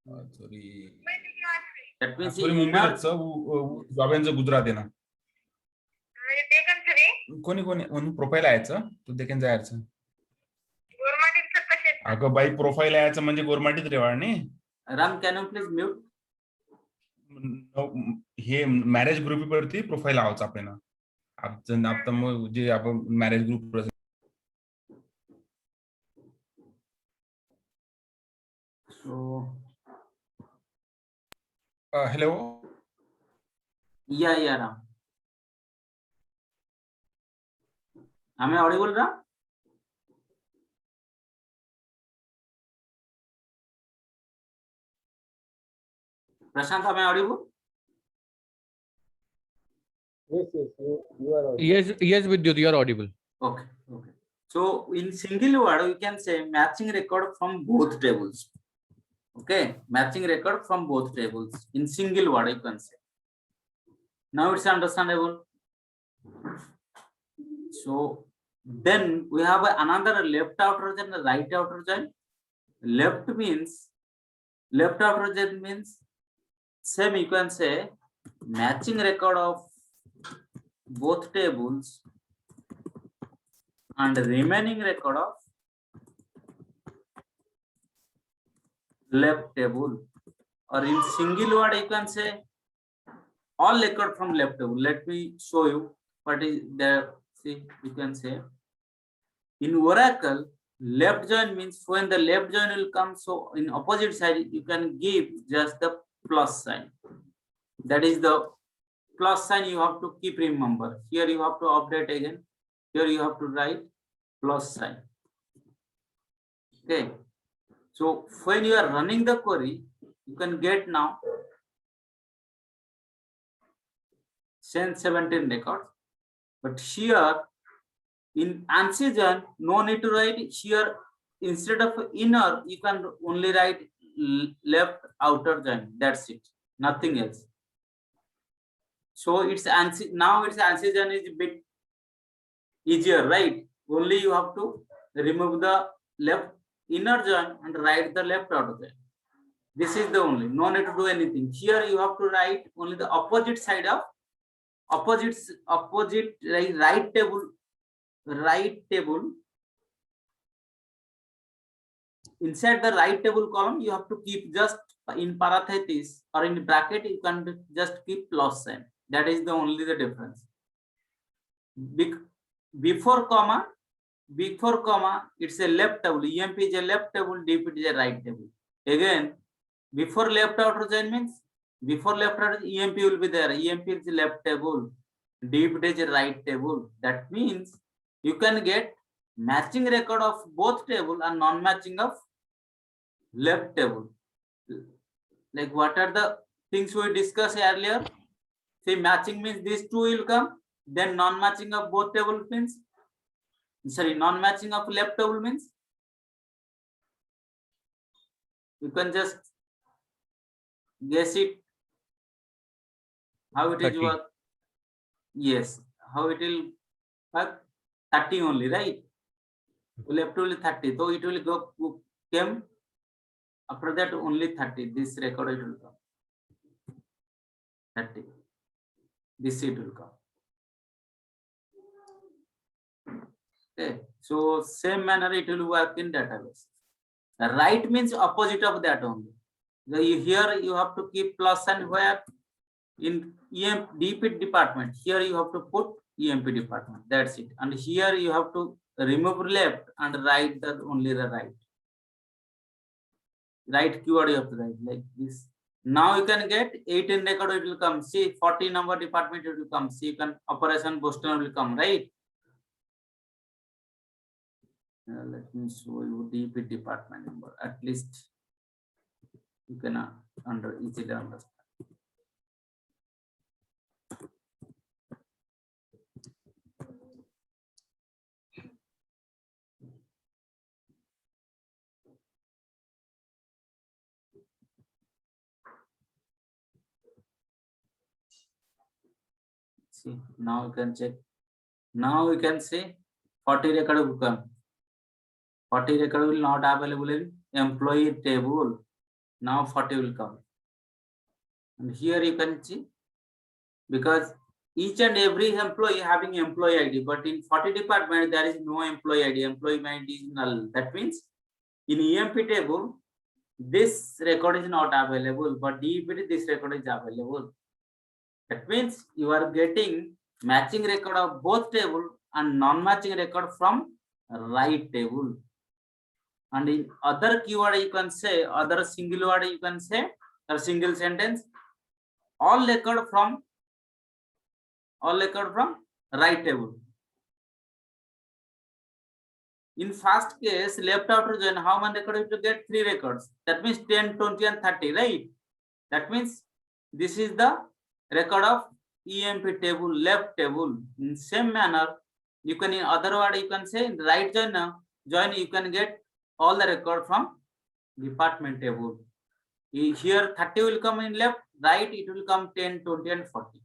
Sorry. That means Sorry, Mumbai job Gujarat आहे ना कोणी कोणी म्हणून प्रोफाईल यायचं तू देखील जायचं अगं बाई प्रोफाईल यायचं म्हणजे गोरमाटीत रेवाळणी Ram, can you please mute? हे मॅरेज ग्रुप वरती प्रोफाईल आवायचं आपल्याला आता मग जे आपण marriage group So hello. Yeah, Ram. Am I audible, Ram? Prashant, am I audible? Yes, you are audible. Yes, Vidyut, you are audible. Okay. So in single word, we can say matching record from both tables. Okay, matching record from both tables in single word you can say. Now it's understandable. So then we have another left outer join and right outer join. Left outer join means same you can say matching record of both tables and remaining record of left table, or in single word you can say all record from left table. Let me show you what is there. See, you can say in Oracle left join means when the left join will come, so in opposite side you can give just the plus sign. That is the plus sign you have to keep remember. Here you have to update again. Here you have to write plus sign. Okay. So when you are running the query, you can get now send 17 records. But here in ANSI join, no need to write here. Instead of inner, you can only write left outer join. That's it. Nothing else. So it's ANSI now. It's ANSI join is a bit easier, right? Only you have to remove the left inner join and write the left outer join. This is the only, no need to do anything. Here you have to write only the opposite side of opposite right table. Inside the right table column you have to keep just in parenthesis or in bracket you can just keep plus sign. That is the only the difference. Before comma it's a left table. EMP is a left table, DP is a right table. Again, before left outer join means before left outer EMP will be there. EMP is a left table, DP is a right table. That means you can get matching record of both table and non-matching of left table. Like what are the things we discussed earlier? See, matching means these two will come, then non-matching of both table means non-matching of left table means you can just guess it how it 30. Is work. Yes, how it will work. 30 only, right? Left only 30, so it will go came after that only 30. This record it will come 30. This it will come. Okay, so same manner it will work in database. The right means opposite of that only. Here you have to keep plus and where in DP department. Here you have to put EMP department. That's it. And here you have to remove left and write the only the right. Right keyword you have to write like this. Now you can get 18 record it will come. See 40 number department it will come. See you can operation Boston will come, right? Let me show you DP department number. At least you can easily understand. See, now you can check. Now you can say 40 record will come. 40 record will not available in employee table. Now 40 will come. And here you can see, because each and every employee having employee ID, but in 40 department, there is no employee ID. Employee ID is null. That means in EMP table, this record is not available, but DEPT, this record is available. That means you are getting matching record of both table and non-matching record from right table. And in other keyword, you can say, other single word, you can say, or single sentence, all record from right table. In first case, left outer join, how many records you get? 3 records. That means 10, 20, and 30, right? That means this is the record of EMP table, left table. In same manner, you can, in other word, you can say, in right join, you can get all the record from department table. Here 30 will come in left, right it will come 10, 20, and 40.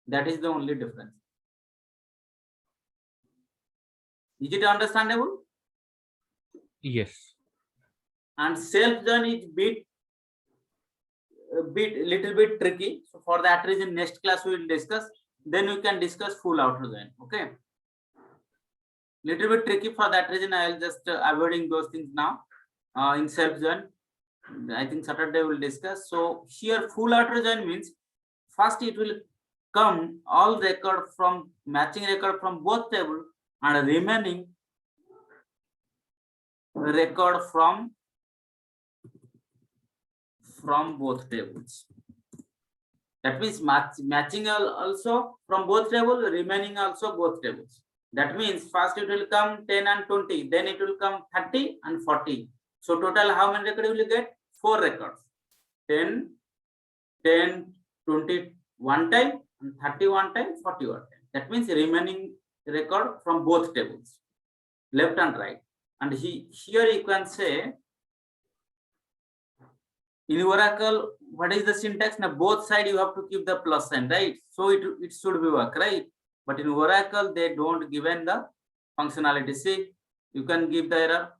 That is the only difference. Is it understandable? Yes. And self join is little bit tricky. So for that reason, next class we will discuss. Then we can discuss full outer join. Okay. Little bit tricky, for that reason I will just avoiding those things now. In self join, I think Saturday we'll discuss. So here full outer join means first it will come all record from matching record from both table and remaining record from both tables. That means matching also from both tables, remaining also both tables. That means first it will come 10 and 20, then it will come 30 and 40. So total how many records will you get? 4 records. 10, 20 one time, and 30 one time, 40 one time. That means remaining record from both tables, left and right. And here you can say, in Oracle, what is the syntax? Now both sides you have to keep the plus sign, right? So it should be work, right? But in Oracle, they don't given the functionality. See, you can give the error.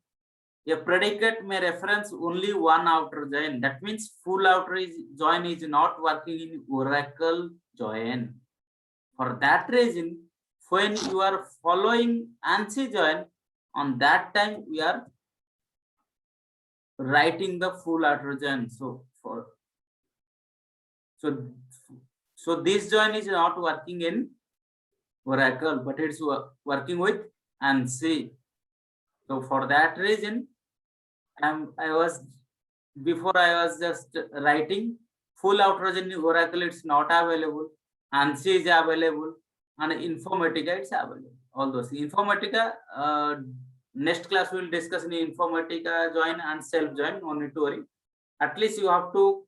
A predicate may reference only one outer join. That means full outer join is not working in Oracle join. For that reason, when you are following ANSI join, on that time we are writing the full outer join. So this join is not working in Oracle, but it's working with ANSI. So for that reason, I was just writing full outer join in Oracle, it's not available. ANSI is available, and Informatica it's available. All those Informatica, next class we will discuss in Informatica join and self join. No need to worry. At least you have to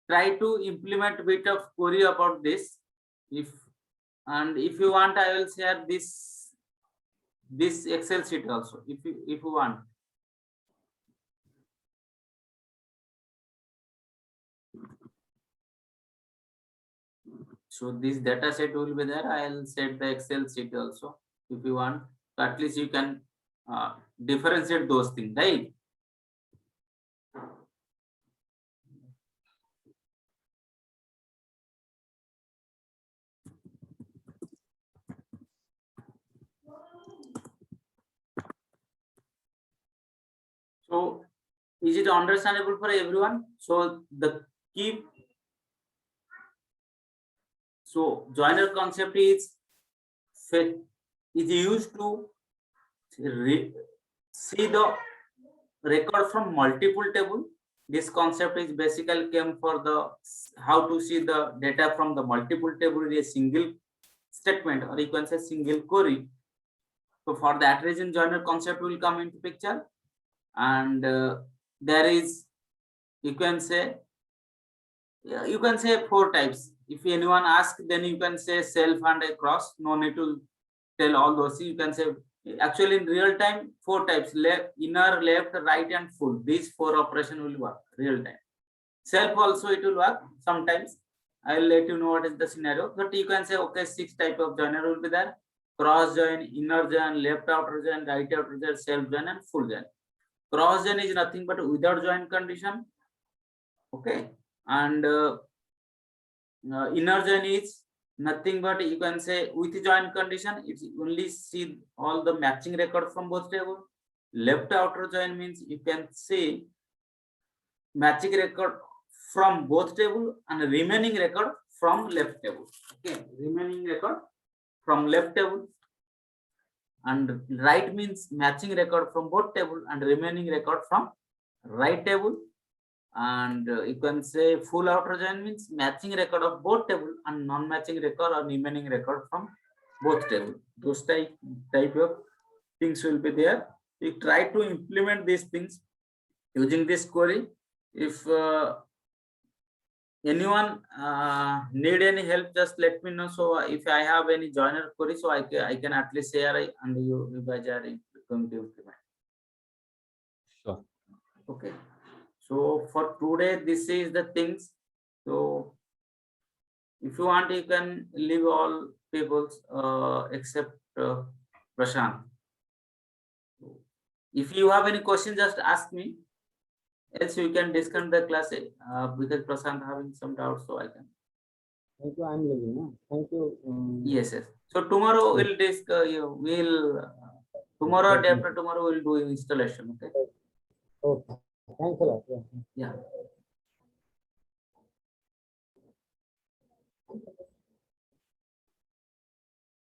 try to implement a bit of query about this. If you want, I will share this Excel sheet also. If you want. So this data set will be there. I'll set the Excel sheet also if you want. So at least you can differentiate those things, right? So is it understandable for everyone? So the key. So joiner concept is used to see the record from multiple table. This concept is basically came for the how to see the data from the multiple table in a single statement, or you can say single query. So for that reason, joiner concept will come into picture, and there is you can say 4 types. If anyone asks, then you can say self and a cross. No need to tell all those things. You can say actually in real time 4 types: left, inner, left, right, and full. These 4 operation will work real time. Self also it will work sometimes. I'll let you know what is the scenario. But you can say okay, 6 type of joiner will be there: cross join, inner join, left outer join, right outer join, self join, and full join. cross join is nothing but without join condition. Okay, and inner join is nothing but you can say with join condition. It's only see all the matching record from both table. Left outer join means you can see matching record from both table and remaining record from left table. Okay, remaining record from left table. And right means matching record from both table and remaining record from right table. And you can say full outer join means matching record of both table and non-matching record or remaining record from both table. Those type of things will be there. You try to implement these things using this query. If anyone need any help, just let me know. So if I have any joiner query, so I can at least share it and you guys are going to implement. Sure. Okay. So for today, this is the things. So if you want, you can leave all tables except Prashant. If you have any question, just ask me. Else we can disconnect the class because Prashant having some doubts, so I can. Thank you. I'm leaving. No? Thank you. Yes, yes. So tomorrow we'll discuss. Tomorrow, day after tomorrow, we'll do installation. Okay. Okay. Thanks a lot. Yeah. Yeah.